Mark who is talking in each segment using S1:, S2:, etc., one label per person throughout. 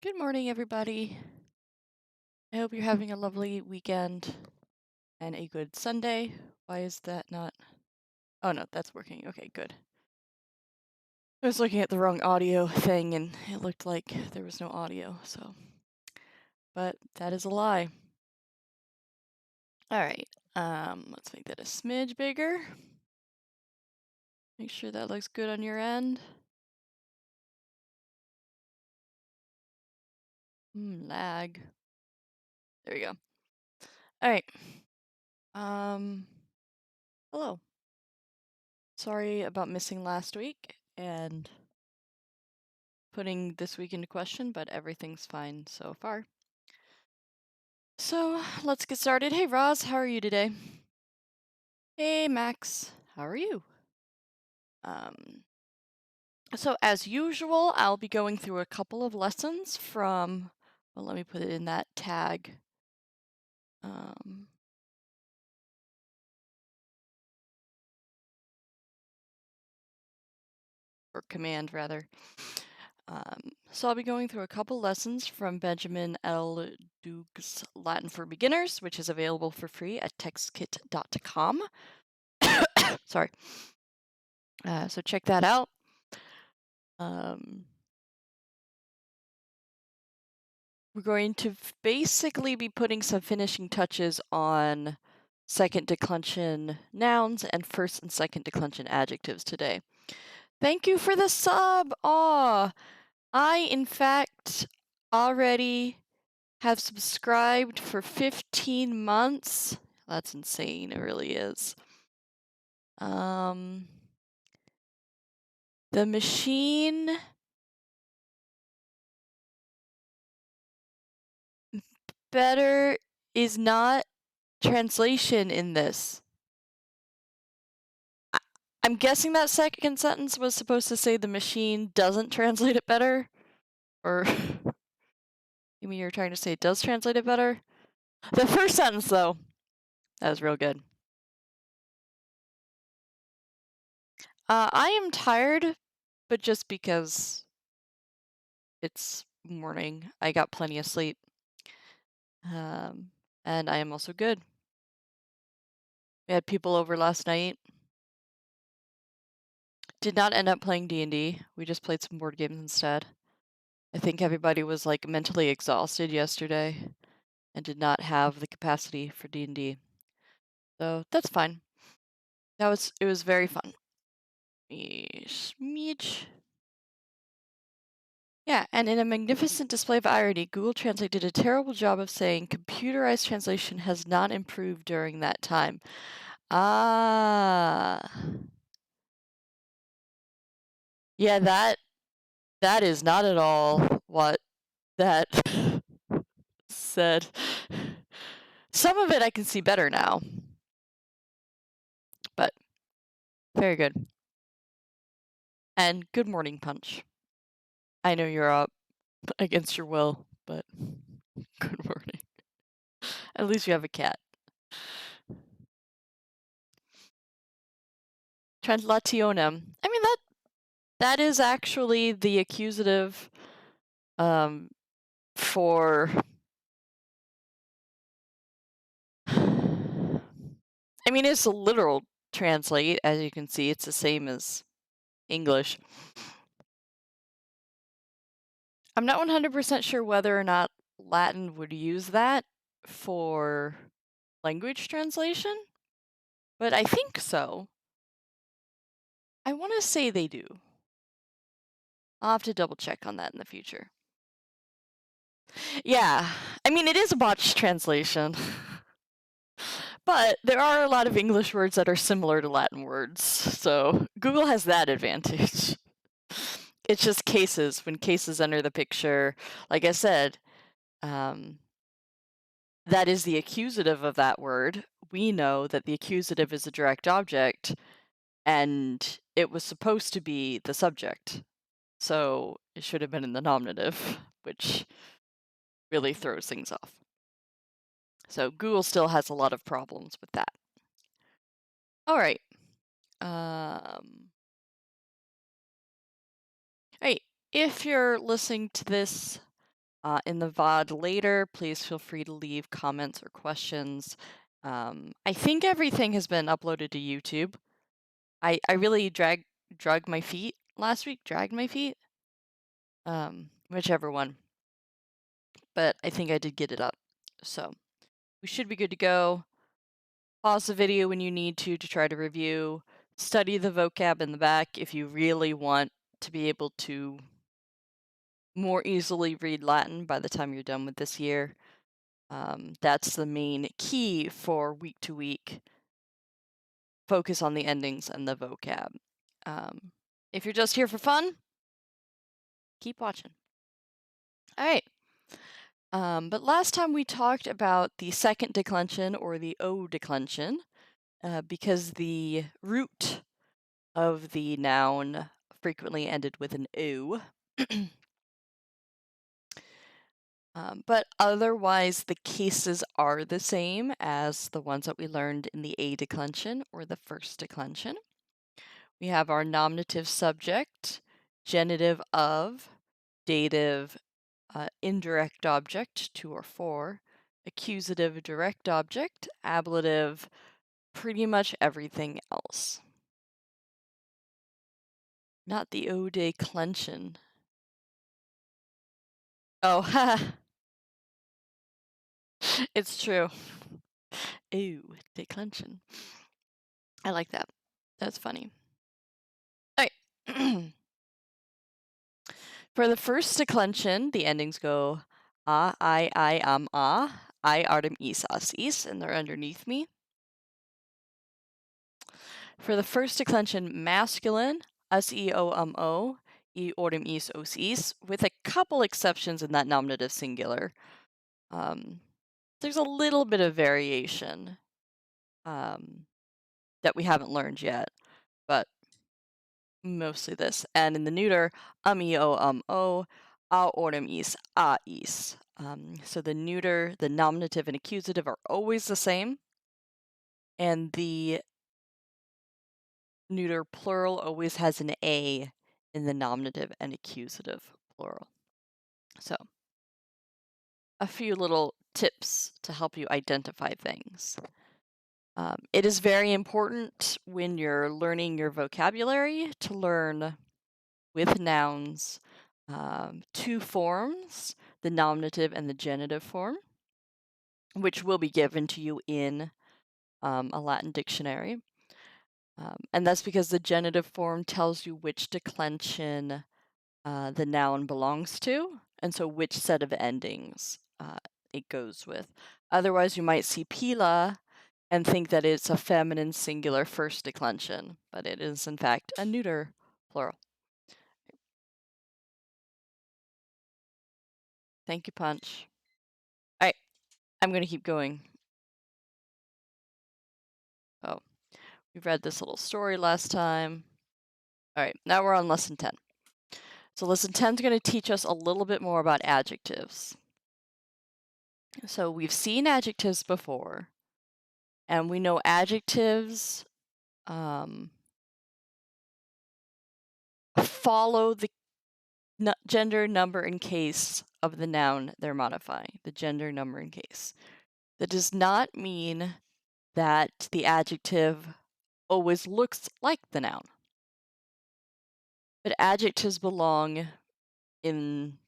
S1: Good morning, everybody. I hope you're having a lovely weekend and a good Sunday. Why is that not? Oh, no, that's working. Okay, good. I was looking at the wrong audio thing and it looked like there was no audio, so. But that is a lie. All right, let's make that a smidge bigger. Make sure that looks good on your end. Lag. There we go. All right. Hello. Sorry about missing last week and putting this week into question, but everything's fine so far. So let's get started. Hey, Roz, how are you today? Hey, Max, how are you? So as usual, I'll be going through a couple of lessons from, well, let me put it in that tag. Or command, rather. So I'll be going through a couple lessons from Benjamin L. Duke's Latin for Beginners, which is available for free at textkit.com. Sorry. So check that out. We're going to basically be putting some finishing touches on second declension nouns and first and second declension adjectives today. Thank you for the sub! Aw! I, in fact, already have subscribed for 15 months. That's insane, it really is. The machine better is not translation in this. I'm guessing that second sentence was supposed to say the machine doesn't translate it better? Or you mean you're trying to say it does translate it better? The first sentence, though, that was real good. I am tired, but just because it's morning. I got plenty of sleep. And I am also good. We had people over last night. Did not end up playing D&D. We just played some board games instead. I think everybody was like mentally exhausted yesterday and did not have the capacity for D&D. So that's fine. It was very fun. Smidge. Yeah, and in a magnificent display of irony, Google Translate did a terrible job of saying computerized translation has not improved during that time. Ah. Yeah, that is not at all what that said. Some of it I can see better now. But very good. And good morning, Punch. I know you're up against your will, but good morning. At least you have a cat. Translationem. I mean, that is actually the accusative for I mean, it's a literal translate. As you can see, it's the same as English. I'm not 100% sure whether or not Latin would use that for language translation, but I think so. I want to say they do. I'll have to double check on that in the future. Yeah, I mean, it is a botched translation. But there are a lot of English words that are similar to Latin words, so Google has that advantage. It's just cases. When cases enter the picture, like I said, that is the accusative of that word. We know that the accusative is a direct object, and it was supposed to be the subject. So it should have been in the nominative, which really throws things off. So Google still has a lot of problems with that. All right. Right. If you're listening to this In the VOD later, please feel free to leave comments or questions. I think everything has been uploaded to YouTube. I really dragged my feet last week, whichever one. But I think I did get it up. So we should be good to go. Pause the video when you need to try to review. Study the vocab in the back if you really want to be able to more easily read Latin by the time you're done with this year. That's the main key for week to week. Focus on the endings and the vocab. If you're just here for fun, keep watching. All right. But last time we talked about the second declension or the O declension because the root of the noun frequently ended with an O. But otherwise, the cases are the same as the ones that we learned in the A declension or the first declension. We have our nominative subject, genitive of, dative, indirect object, 2 or 4, accusative direct object, ablative, pretty much everything else. Not the O declension. Oh, ha! It's true. Ooh, declension. I like that. That's funny. All right. For the first declension, the endings go I, I, artem, is, us, is, and they're underneath me. For the first declension, masculine, us, o, e, ortem, is, os, is, with a couple exceptions in that nominative singular. There's a little bit of variation that we haven't learned yet, but mostly this. And in the neuter, o, a, ortem, is, a, is. So the neuter, the nominative, and accusative are always the same. And the neuter plural always has an A in the nominative and accusative plural. So a few little tips to help you identify things. It is very important when you're learning your vocabulary to learn with nouns 2 forms, the nominative and the genitive form, which will be given to you in a Latin dictionary. And that's because the genitive form tells you which declension the noun belongs to, and so which set of endings it goes with. Otherwise, you might see pila and think that it's a feminine singular first declension, but it is in fact a neuter plural. Thank you, Punch. All right, I'm going to keep going. Oh, we read this little story last time. All right, now we're on lesson 10. So lesson 10 is going to teach us a little bit more about adjectives. So we've seen adjectives before, and we know adjectives follow the gender, number, and case of the noun they're modifying, the gender, number, and case. That does not mean that the adjective always looks like the noun. But adjectives belong in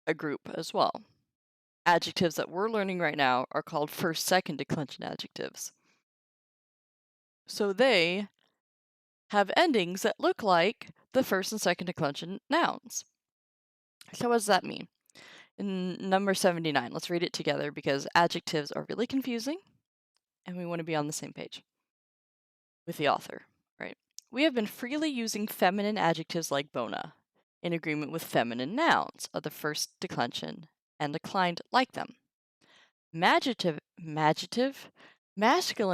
S1: a group as well. Adjectives that we're learning right now are called first, second declension adjectives. So they have endings that look like the first and second declension nouns. So what does that mean? In number 79, let's read it together because adjectives are really confusing and we want to be on the same page with the author, right? We have been freely using feminine adjectives like bona in agreement with feminine nouns of the first declension and declined like them. Masculine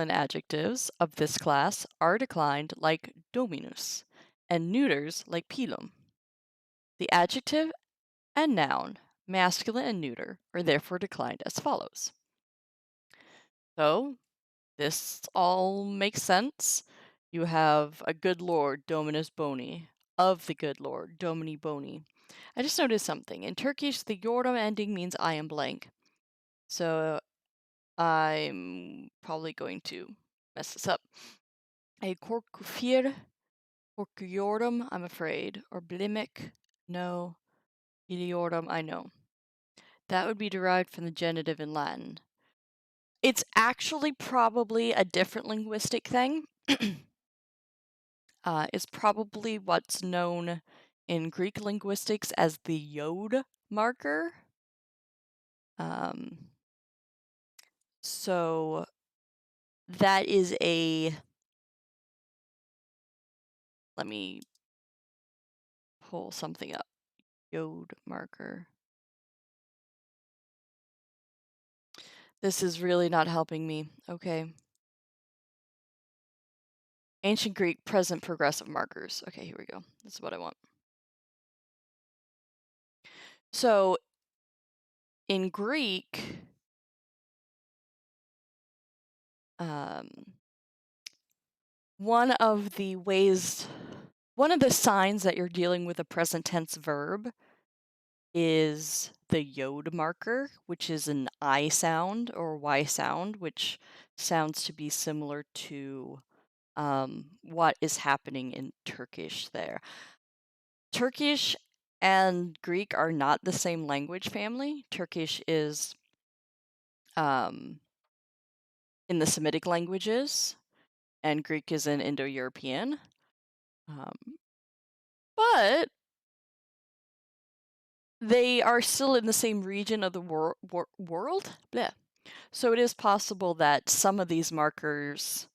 S1: adjectives of this class are declined like dominus and neuters like pilum. The adjective and noun, masculine and neuter, are therefore declined as follows. So this all makes sense. You have a good lord, dominus boni, of the good lord, domini boni. I just noticed something. In Turkish, the yorum ending means I am blank. So I'm probably going to mess this up. A korkufir, korkuyorum, I'm afraid. Or blimek, no. Biliyorum, I know. That would be derived from the genitive in Latin. It's actually probably a different linguistic thing. It's probably what's known in Greek linguistics as the yod marker. So that is let me pull something up. Yod marker. This is really not helping me. Okay. Ancient Greek present progressive markers. Okay, here we go. This is what I want. So in Greek, one of the signs that you're dealing with a present tense verb is the yod marker, which is an I sound or Y sound, which sounds to be similar to what is happening in Turkish there. Turkish and Greek are not the same language family. Turkish is in the Semitic languages, and Greek is in Indo-European. But they are still in the same region of the world. Bleh. So it is possible that some of these markers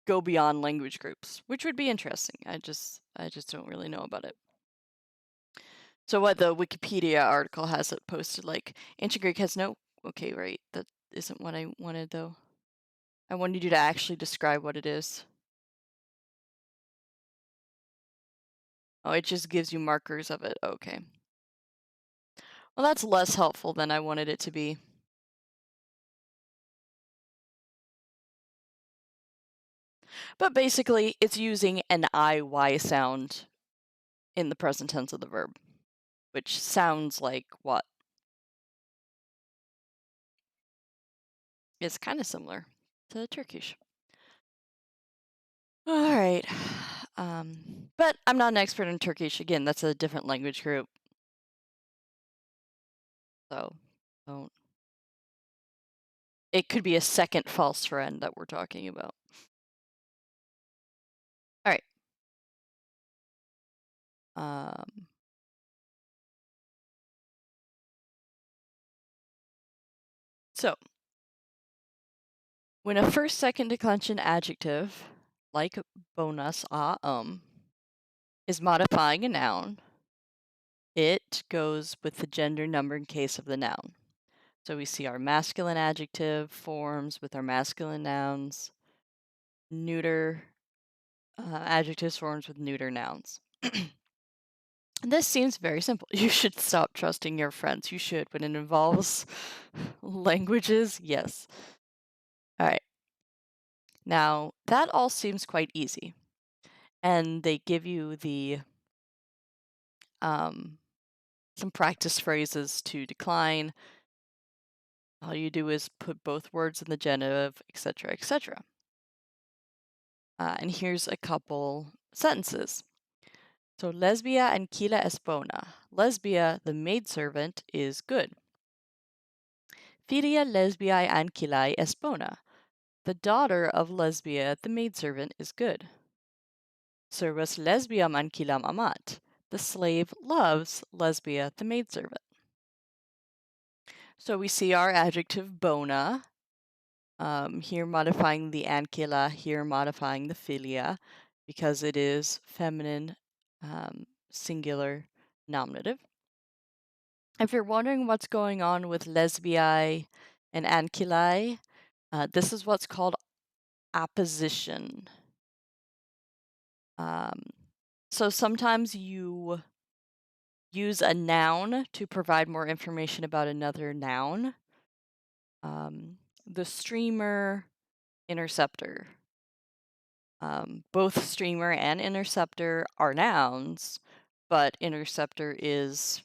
S1: go beyond language groups, which would be interesting. I just don't really know about it. So what the Wikipedia article has it posted, like, ancient Greek has no... Okay, right, that isn't what I wanted, though. I wanted you to actually describe what it is. Oh, it just gives you markers of it. Okay. Well, that's less helpful than I wanted it to be. But basically, it's using an IY sound in the present tense of the verb, which sounds like what? It's kind of similar to Turkish. All right. But I'm not an expert in Turkish. Again, that's a different language group. So don't. It could be a second false friend that we're talking about. All right. So when a first, second declension adjective, like bonus, is modifying a noun, it goes with the gender number in case of the noun. So we see our masculine adjective forms with our masculine nouns, neuter adjectives forms with neuter nouns. This seems very simple. You should stop trusting your friends. You should. When it involves languages, yes. All right. Now, that all seems quite easy. And they give you the some practice phrases to decline. All you do is put both words in the genitive, etc., etc. And here's a couple sentences. So, lesbia anquila es bona. Lesbia, the maidservant, is good. Filia lesbiae anquilae es bona. The daughter of Lesbia, the maidservant, is good. Servus lesbiam anquilam amat. The slave loves Lesbia, the maidservant. So we see our adjective bona, here modifying the ancilla, here modifying the filia, because it is feminine, singular, nominative. If you're wondering what's going on with lesbiae and ancillae, this is what's called apposition. So sometimes you use a noun to provide more information about another noun. The streamer, interceptor. Both streamer and interceptor are nouns, but interceptor is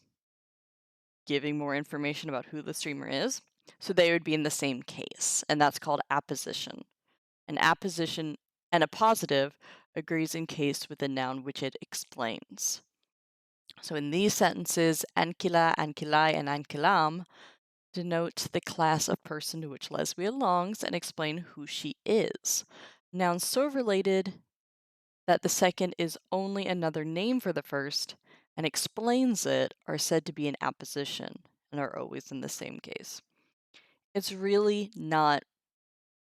S1: giving more information about who the streamer is. So they would be in the same case, and that's called apposition. An apposition and a positive agrees in case with the noun which it explains. So in these sentences, ankila, ankilai, and ankilam denote the class of person to which Lesbia belongs and explain who she is. Nouns so related that the second is only another name for the first and explains it are said to be an apposition and are always in the same case. It's really not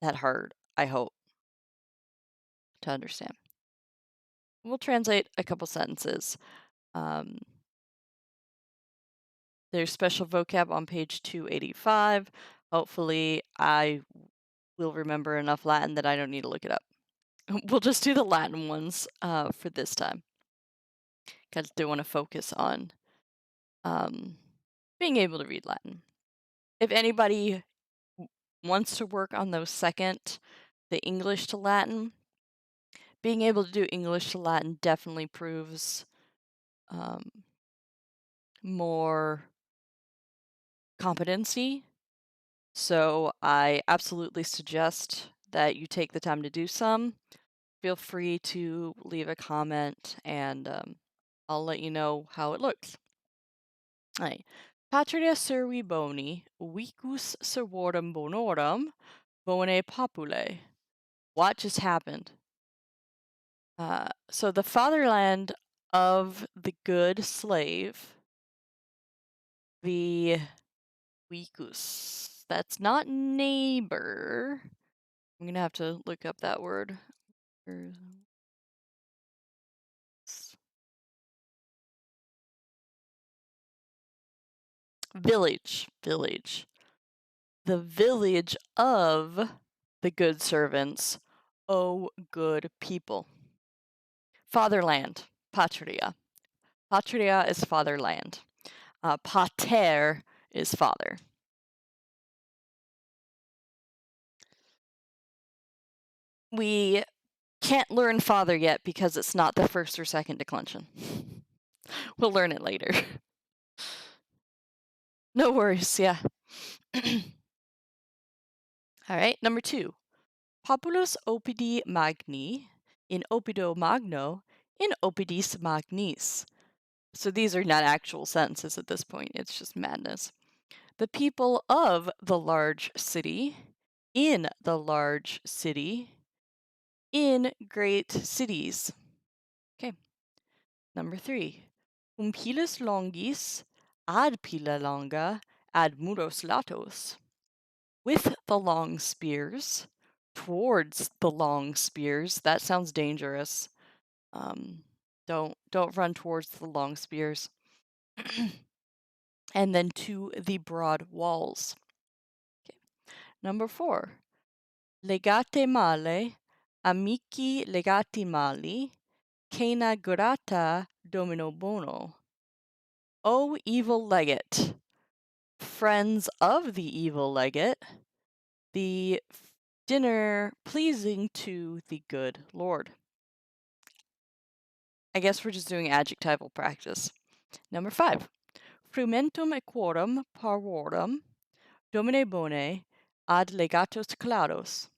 S1: that hard, I hope, to understand. We'll translate a couple sentences. There's special vocab on page 285. Hopefully, I will remember enough Latin that I don't need to look it up. We'll just do the Latin ones for this time, because I do want to focus on being able to read Latin. If anybody wants to work on those second, the English to Latin, being able to do English to Latin definitely proves more competency. So I absolutely suggest that you take the time to do some. Feel free to leave a comment and I'll let you know how it looks. Right. Patria servi boni, vicus servorum bonorum, bone popule. What just happened? So the fatherland of the good slave, the vicus. That's not neighbor. I'm gonna have to look up that word. Village. The village of the good servants, O good people. Fatherland, patria. Patria is fatherland. Pater is father. We can't learn father yet because it's not the first or second declension. We'll learn it later. No worries, yeah. All right, number 2. Populus opidi magni, in opido magno, in opidis magnis. So these are not actual sentences at this point, it's just madness. The people of the large city, in the large city, in great cities. Okay. Number 3. Pilus longis, ad pila longa, ad muros latos. With the long spears, towards the long spears. That sounds dangerous. Don't run towards the long spears. And then to the broad walls. Okay. Number 4. Legate male, amici legati mali, cena grata domino bono. O evil legate, friends of the evil legate, the dinner pleasing to the good Lord. I guess we're just doing adjectival practice. Number 5. Frumentum equorum parvorum, domine bone, ad legatos claros.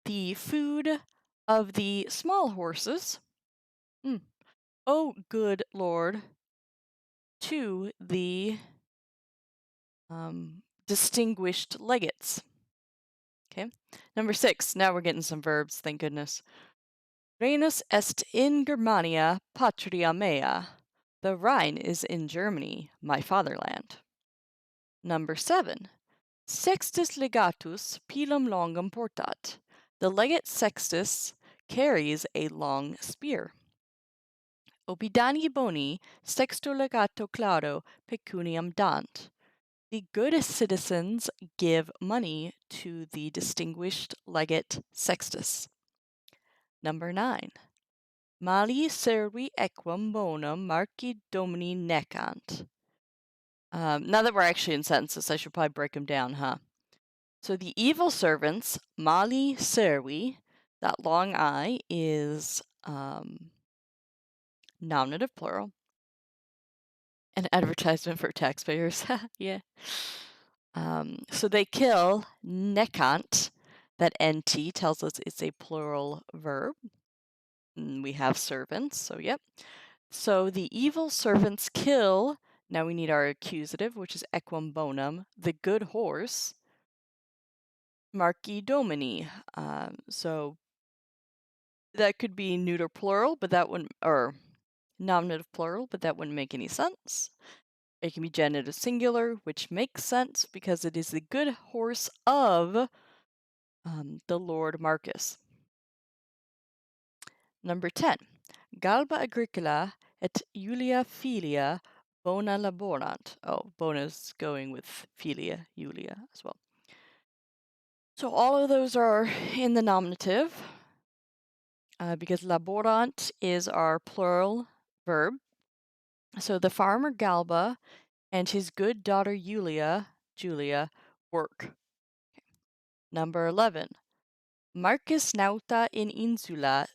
S1: The food of the small horses, O good Lord, to the distinguished legates. Okay. Number 6. Now we're getting some verbs, thank goodness. Rhenus est in Germania patria mea. The Rhine is in Germany, my fatherland. Number 7. Sextus legatus pilum longum portat. The legate Sextus carries a long spear. Obidani boni sexto legato claro pecuniam dant. The good citizens give money to the distinguished legate Sextus. Number 9. Mali servi equum bonum marci domini necant. Now that we're actually in sentences, I should probably break them down, huh? So the evil servants, mali servi, That long I is nominative plural. An advertisement for taxpayers. Yeah. So they kill nekant. That nt tells us it's a plural verb. And we have servants, so yep. So the evil servants kill. Now we need our accusative, which is equum bonum, the good horse. Marci domini. So that could be neuter plural, but that wouldn't, or nominative plural, but that wouldn't make any sense. It can be genitive singular, which makes sense because it is the good horse of the Lord Marcus. Number 10. Galba agricola et Julia filia bona laborant. Oh, bona's going with filia, Julia as well. So all of those are in the nominative because laborant is our plural verb. So the farmer Galba and his good daughter Julia work. Number 11. Marcus nauta in insula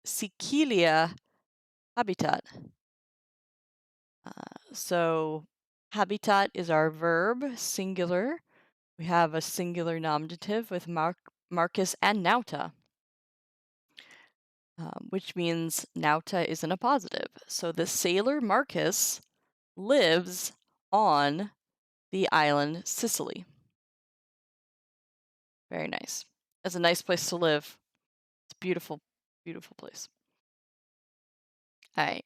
S1: Sicilia habitat. So habitat is our verb, singular. We have a singular nominative with Marcus and nauta, which means nauta is in a positive. So the sailor Marcus lives on the island Sicily. Very nice. It's a nice place to live. It's a beautiful, beautiful place. All right.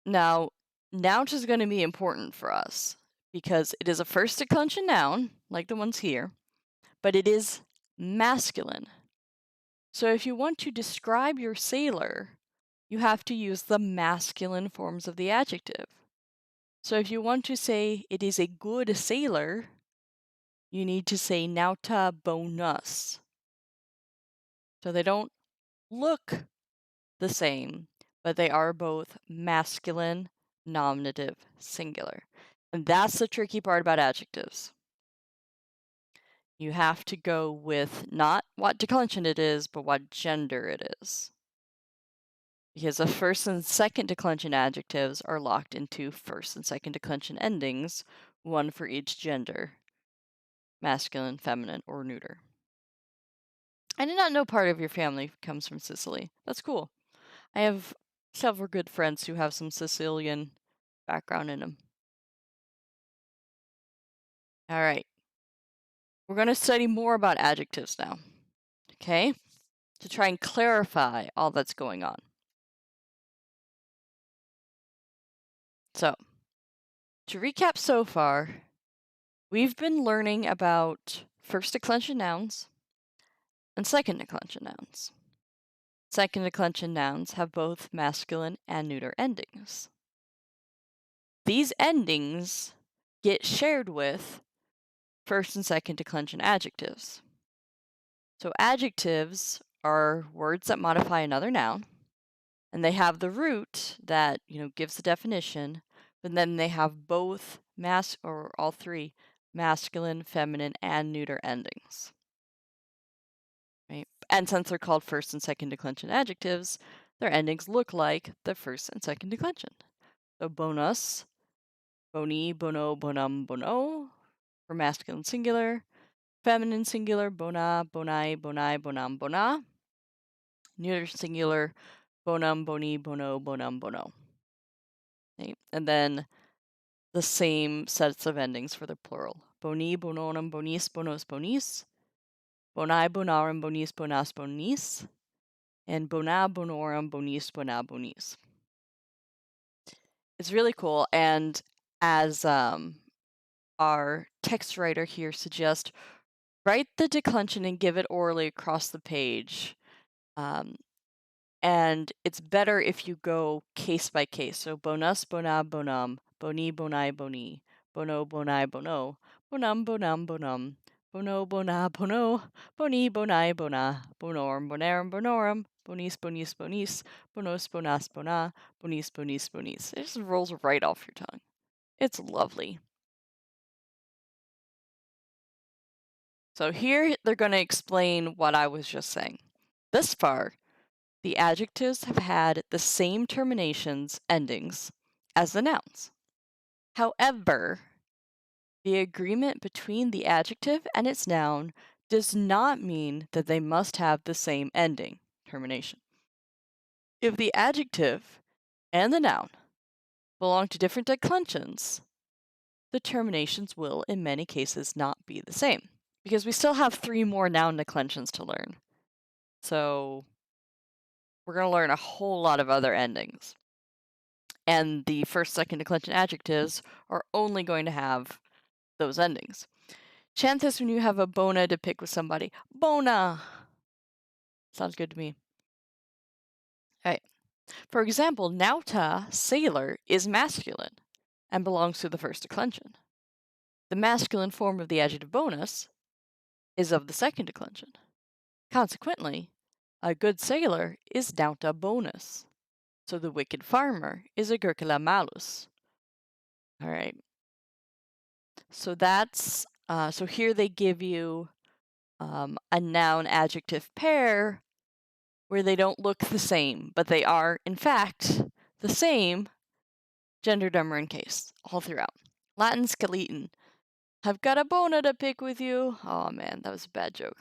S1: Now, noun is going to be important for us because it is a first declension noun, like the ones here, but it is masculine. So if you want to describe your sailor, you have to use the masculine forms of the adjective. So if you want to say it is a good sailor, you need to say nauta bonus. So they don't look the same, but they are both masculine, nominative, singular. And that's the tricky part about adjectives. You have to go with not what declension it is, but what gender it is. Because the first and second declension adjectives are locked into first and second declension endings, one for each gender, masculine, feminine, or neuter. I did not know part of your family comes from Sicily. That's cool. I have several good friends who have some Sicilian background in them. All right. We're going to study more about adjectives now, okay? To try and clarify all that's going on. So, to recap so far, we've been learning about first declension nouns and second declension nouns. Second declension nouns have both masculine and neuter endings. These endings get shared with first and second declension adjectives. So adjectives are words that modify another noun, and they have the root that, gives the definition, but then they have both or all three masculine, feminine, and neuter endings. Right? And since they're called first and second declension adjectives, their endings look like the first and second declension. So bonus, boni, bono, bonum, bono for masculine singular, feminine singular, bona, bonai, bonai, bonam, bona, neuter singular, bonum, boni, bono, bonum, bono. Okay? And then the same sets of endings for the plural. Boni, bonorum, bonis, bonos, bonis, bonai, bonarum, bonis, bonas, bonis, and bona, bonorum, bonis, bona, bonis. It's really cool, and as our text writer here suggests, write the declension and give it orally across the page. And it's better if you go case by case. So bonus, bona, bonum, boni, bonai, boni, bono, bonai, bono, bonum, bonum, bonum, bono, bona, bono, boni, bonai, bona, bonorum, bonarum, bonorum, bonis, bonis, bonis, bonos, bonas, bona, bonis, bonis, bonis. It just rolls right off your tongue. It's lovely. So here they're going to explain what I was just saying. Thus far, the adjectives have had the same terminations, endings, as the nouns. However, the agreement between the adjective and its noun does not mean that they must have the same ending, termination. If the adjective and the noun belong to different declensions, the terminations will, in many cases, not be the same. Because we still have 3 more noun declensions to learn. So we're going to learn a whole lot of other endings. And the first, second declension adjectives are only going to have those endings. Chant this when you have a bona to pick with somebody. Bona! Sounds good to me. All right. For example, nauta, sailor, is masculine and belongs to the first declension. The masculine form of the adjective bonus is of the second declension. Consequently, a good sailor is nauta bonus. So the wicked farmer is agricola malus. All right. So that's, so here they give you a noun adjective pair where they don't look the same, but they are, in fact, the same gender, number, and case all throughout. Latin skeleton. I've got a bona to pick with you. Oh man, that was a bad joke.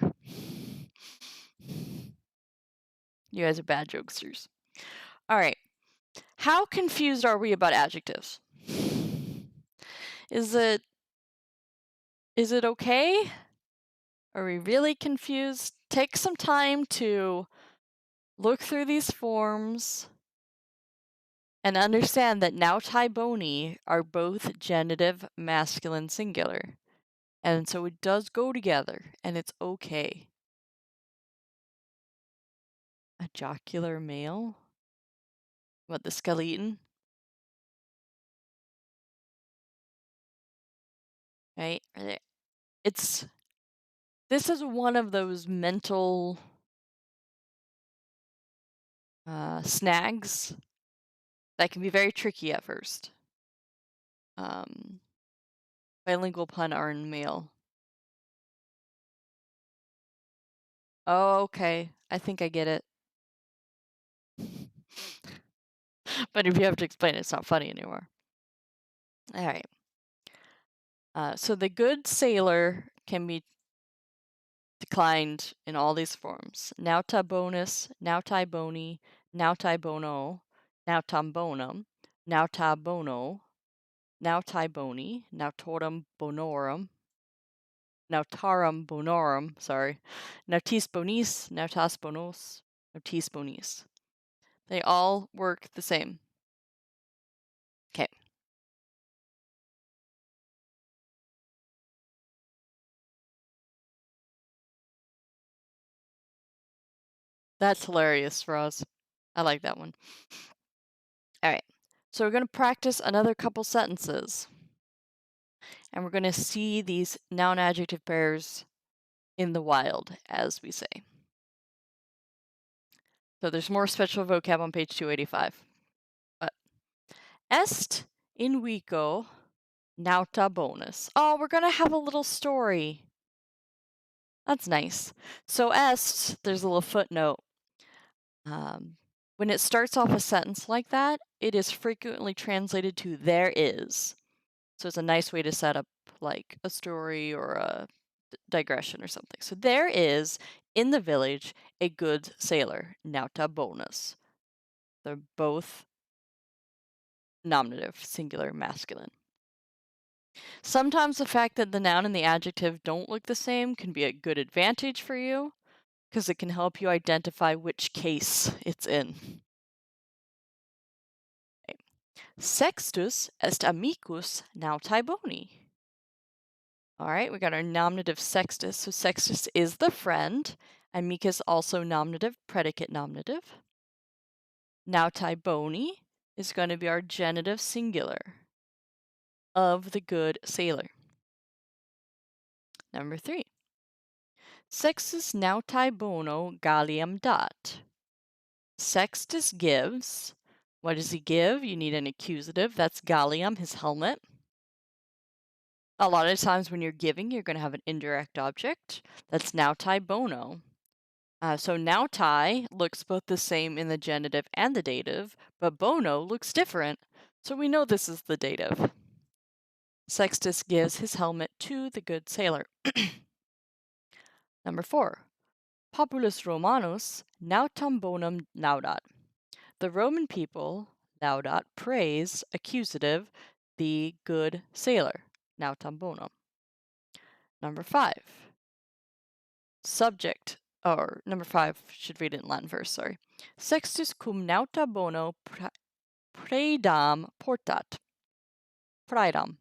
S1: You guys are bad jokesters. All right. How confused are we about adjectives? Is it okay? Are we really confused? Take some time to look through these forms and understand that nautai boni are both genitive masculine singular. And so it does go together, and it's okay. A jocular male? What, the skeleton? Right? This is one of those mental snags that can be very tricky at first. Bilingual pun are in male. Oh, okay. I think I get it. But if you have to explain it, it's not funny anymore. All right. So the good sailor can be declined in all these forms. Nauta bonus, nautai boni, nautai bono, nautam bonum, nauta bono, nautai boni, nautorum bonorum, nautarum bonorum, sorry, nautis bonis, nautas bonos, nautis bonis. They all work the same. Okay. That's hilarious for us. I like that one. All right. So we're going to practice another couple sentences. And we're going to see these noun adjective pairs in the wild, as we say. So there's more special vocab on page 285. But est in vico nauta bonus. Oh, we're going to have a little story. That's nice. So est, there's a little footnote. When it starts off a sentence like that, it is frequently translated to there is. So it's a nice way to set up like a story or a digression or something. So there is in the village a good sailor, nauta bonus. They're both nominative, singular, masculine. Sometimes the fact that the noun and the adjective don't look the same can be a good advantage for you because it can help you identify which case it's in. Okay. Sextus est amicus nautai boni. All right, we got our nominative sextus. So sextus is the friend. Amicus also nominative, predicate nominative. Nautai boni is going to be our genitive singular of the good sailor. Number 3. Sextus nautai bono gallium dat. Sextus gives. What does he give? You need an accusative. That's gallium, his helmet. A lot of times when you're giving, you're going to have an indirect object. That's nautai bono. So nautai looks both the same in the genitive and the dative, but bono looks different. So we know this is the dative. Sextus gives his helmet to the good sailor. Number 4. Populus Romanus nautam bonum laudat. The Roman people, laudat, praise, accusative, the good sailor, nautam bonum. Number 5. Subject, or number 5, should read it in Latin first, sorry. Sextus cum nauta bono praedam portat. Praedam.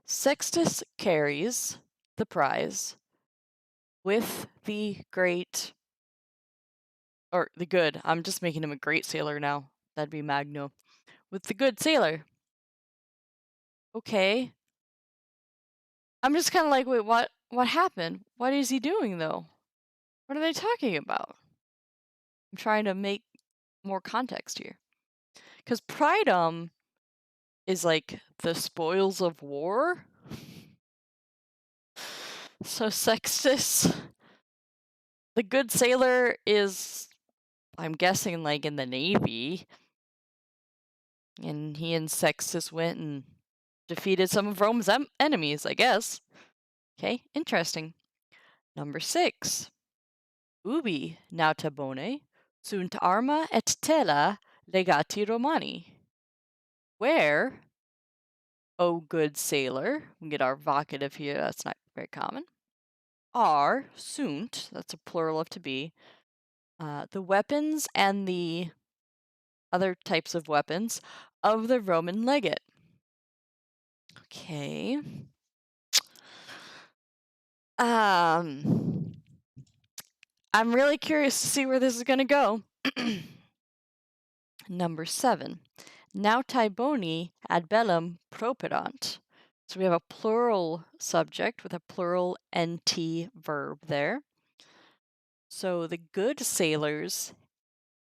S1: Sextus carries the prize with the great, or the good, I'm just making him a great sailor now. That'd be Magno. With the good sailor. Okay. I'm just kind of like, wait, what happened? What is he doing, though? What are they talking about? I'm trying to make more context here. Because praedam is like the spoils of war. So Sextus, the good sailor, is, I'm guessing, like in the Navy. And he and Sextus went and defeated some of Rome's enemies, I guess. Okay, interesting. Number 6. Ubi nauta bone sunt arma et tela legati Romani. Where, O good sailor, we get our vocative here, that's not very common, are, sunt, that's a plural of to be, the weapons and the other types of weapons of the Roman legate. Okay. I'm really curious to see where this is going to go. Number 7. Nautai boni ad bellum properant. So we have a plural subject with a plural nt verb there. So the good sailors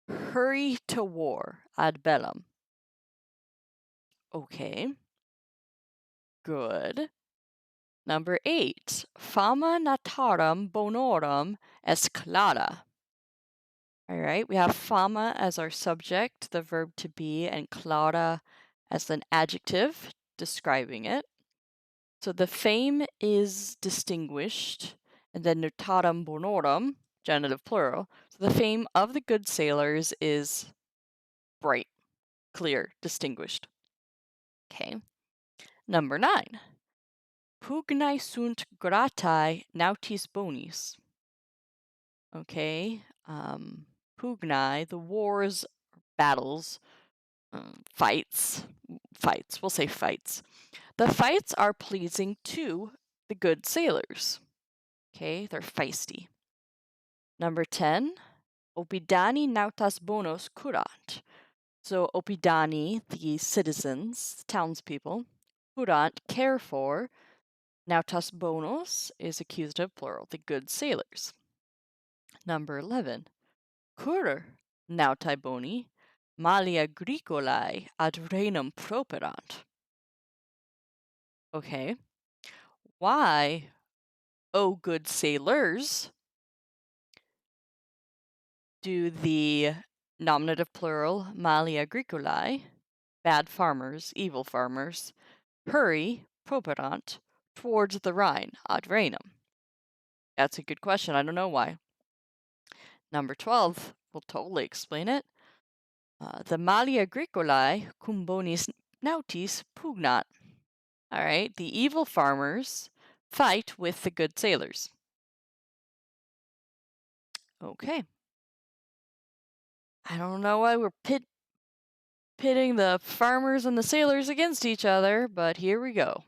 S1: hurry to war ad bellum. Okay. Good. Number 8. Fama natarum bonorum esclata. All right, we have fama as our subject, the verb to be, and clauda as an adjective describing it. So the fame is distinguished, and then notatum bonorum, genitive plural. So the fame of the good sailors is bright, clear, distinguished. Okay. Number 9. Pugnae sunt gratae nautis bonis. Okay. Pugnae, the wars, battles, fights. We'll say fights. The fights are pleasing to the good sailors. Okay, they're feisty. Number 10, opidani nautas bonos curant. So opidani, the citizens, townspeople, curant, care for. Nautas bonos is accusative plural, the good sailors. Number 11, cur nautai boni mali agricolae ad renum properant. Okay. Why, O good sailors, do the nominative plural mali agricolae, bad farmers, evil farmers, hurry, properant, towards the Rhine, ad Rhenum? That's a good question. I don't know why. Number 12 will totally explain it. The mali agricolae cum bonis nautis pugnat. All right, the evil farmers fight with the good sailors. Okay. I don't know why we're pitting the farmers and the sailors against each other, but here we go.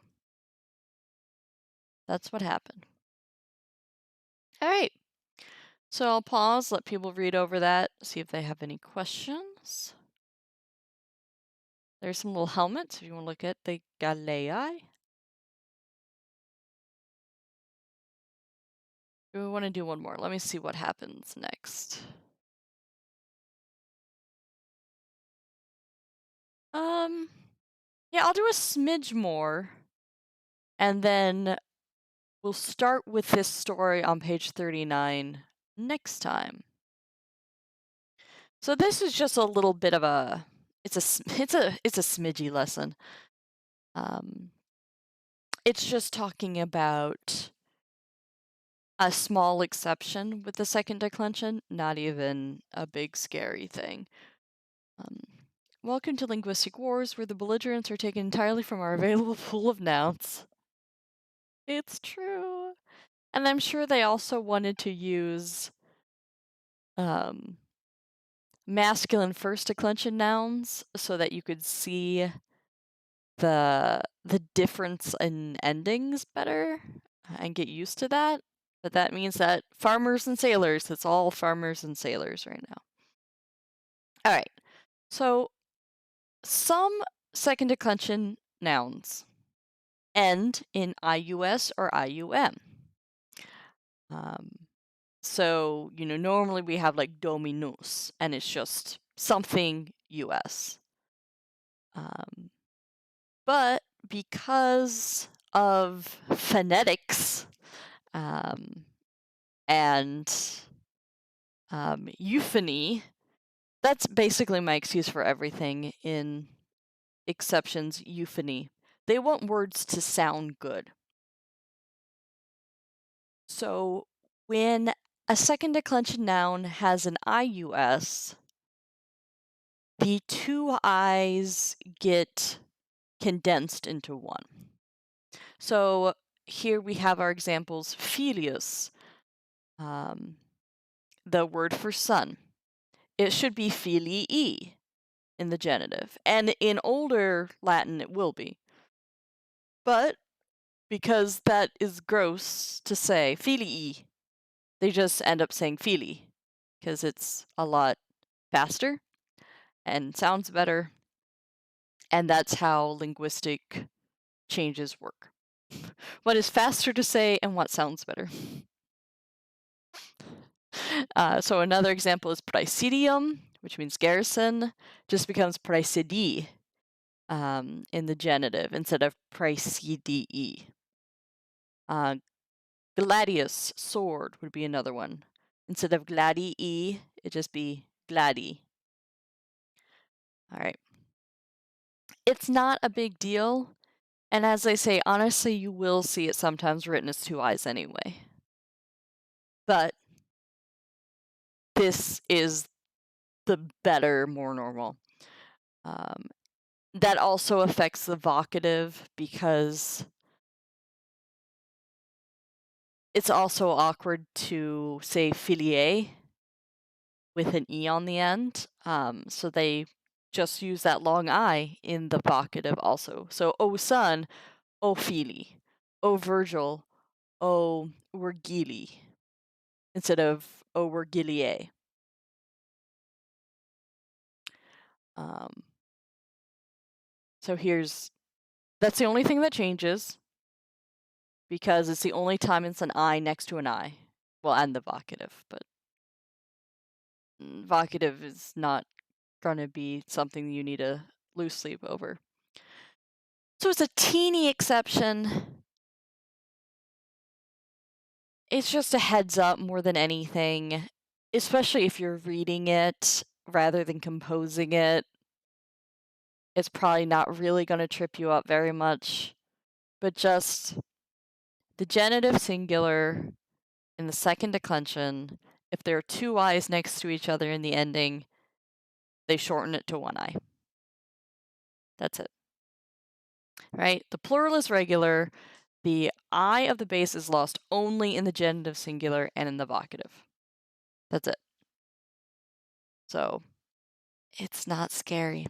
S1: That's what happened. All right. So I'll pause, let people read over that, see if they have any questions. There's some little helmets if you want to look at the Galei. We want to do one more. Let me see what happens next. Yeah, I'll do a smidge more, and then we'll start with this story on page 39 next time. So this is just a little bit of a it's a smidgy lesson. Um, it's just talking about a small exception with the second declension, not even a big scary thing. Um, Welcome to Linguistic Wars, where the belligerents are taken entirely from our available pool of nouns. It's true. And I'm sure they also wanted to use um, masculine first declension nouns so that you could see the difference in endings better and get used to that. But that means that farmers and sailors, it's all farmers and sailors right now. All right. So some second declension nouns end in IUS or IUM. Um, so, normally we have like dominus, and it's just something US. But because of phonetics and euphony, that's basically my excuse for everything in exceptions, euphony. They want words to sound good. So when a second declension noun has an IUS, the two I's get condensed into one. So here we have our examples, filius, the word for son. It should be filii in the genitive, and in older Latin it will be. But because that is gross to say filii, they just end up saying fili because it's a lot faster and sounds better, and that's how linguistic changes work. What is faster to say and what sounds better? So another example is praesidium, which means garrison, just becomes praesidii in the genitive instead of praesidii. Gladius, sword, would be another one. Instead of gladii, it'd just be gladi. All right. It's not a big deal. And as I say, honestly, you will see it sometimes written as two I's anyway. But this is the better, more normal. That also affects the vocative because it's also awkward to say filier with an E on the end. So they just use that long I in the vocative also. So, O son, O fili. O Virgil, O Virgili. Instead of O Virgilie. So that's the only thing that changes because it's the only time it's an I next to an I. Well, and the vocative, but vocative is not going to be something you need to lose sleep over. So it's a teeny exception. It's just a heads up more than anything, especially if you're reading it rather than composing it. It's probably not really going to trip you up very much, but just the genitive singular in the second declension, if there are two I's next to each other in the ending, they shorten it to one I. That's it. Right? The plural is regular. The I of the base is lost only in the genitive singular and in the vocative. That's it. So it's not scary.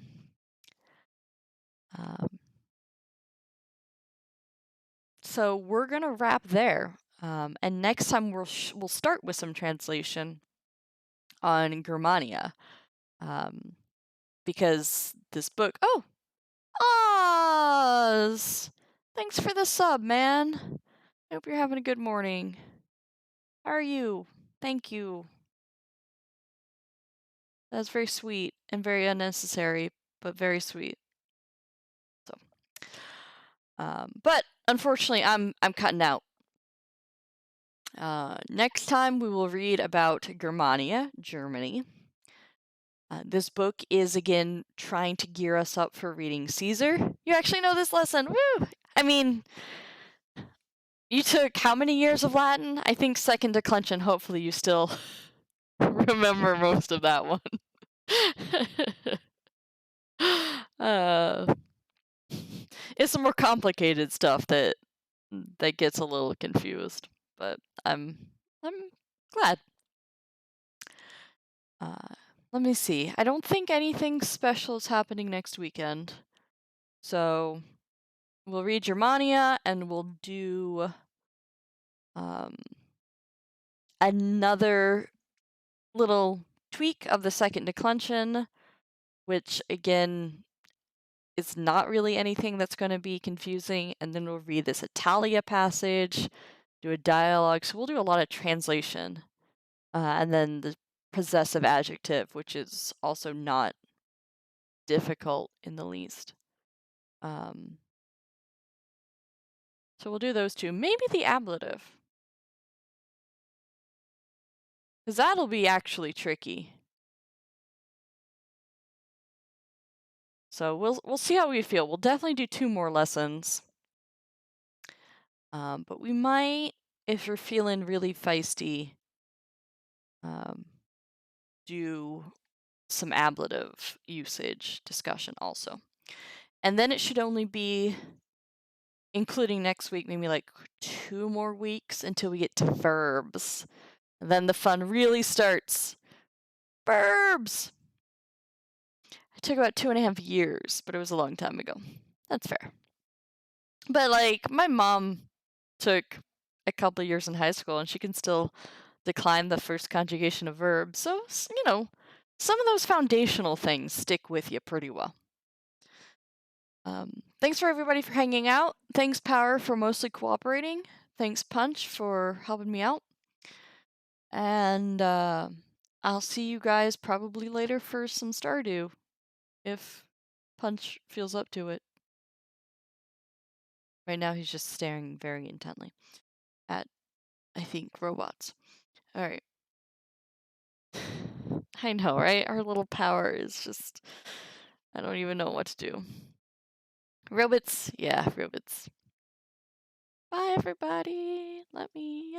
S1: So we're gonna wrap there, and next time we'll start with some translation on Germania, because this book. Oh, Oz! Thanks for the sub, man. I hope you're having a good morning. How are you? Thank you. That's very sweet and very unnecessary, but very sweet. So. But unfortunately, I'm cutting out. Next time we will read about Germania, Germany. This book is again trying to gear us up for reading Caesar. You actually know this lesson. Woo! I mean, you took how many years of Latin? I think second declension. Hopefully, you still remember most of that one. uh, it's some more complicated stuff that gets a little confused, but I'm glad. Uh, Let me see. I don't think anything special is happening next weekend, so we'll read Germania and we'll do um, another little tweak of the second declension, which again is not really anything that's going to be confusing. And then we'll read this Italia passage, do a dialogue. So we'll do a lot of translation. And then the possessive adjective, which is also not difficult in the least. So we'll do those two. Maybe the ablative, because that'll be actually tricky. So we'll see how we feel. We'll definitely do 2 more lessons. But we might, if you're feeling really feisty, do some ablative usage discussion also. And then it should only be, including next week, maybe like 2 more weeks until we get to verbs. And then the fun really starts. Verbs! It took about 2.5 years, but it was a long time ago. That's fair. But like, my mom took a couple years in high school and she can still decline the first conjugation of verbs. So, some of those foundational things stick with you pretty well. Thanks for everybody for hanging out. Thanks, Power, for mostly cooperating. Thanks, Punch, for helping me out. And I'll see you guys probably later for some Stardew, if Punch feels up to it. Right now, he's just staring very intently at, I think, robots. All right. I know, right? Our little Power is just, I don't even know what to do. Robots, yeah, robots. Bye, everybody. Let me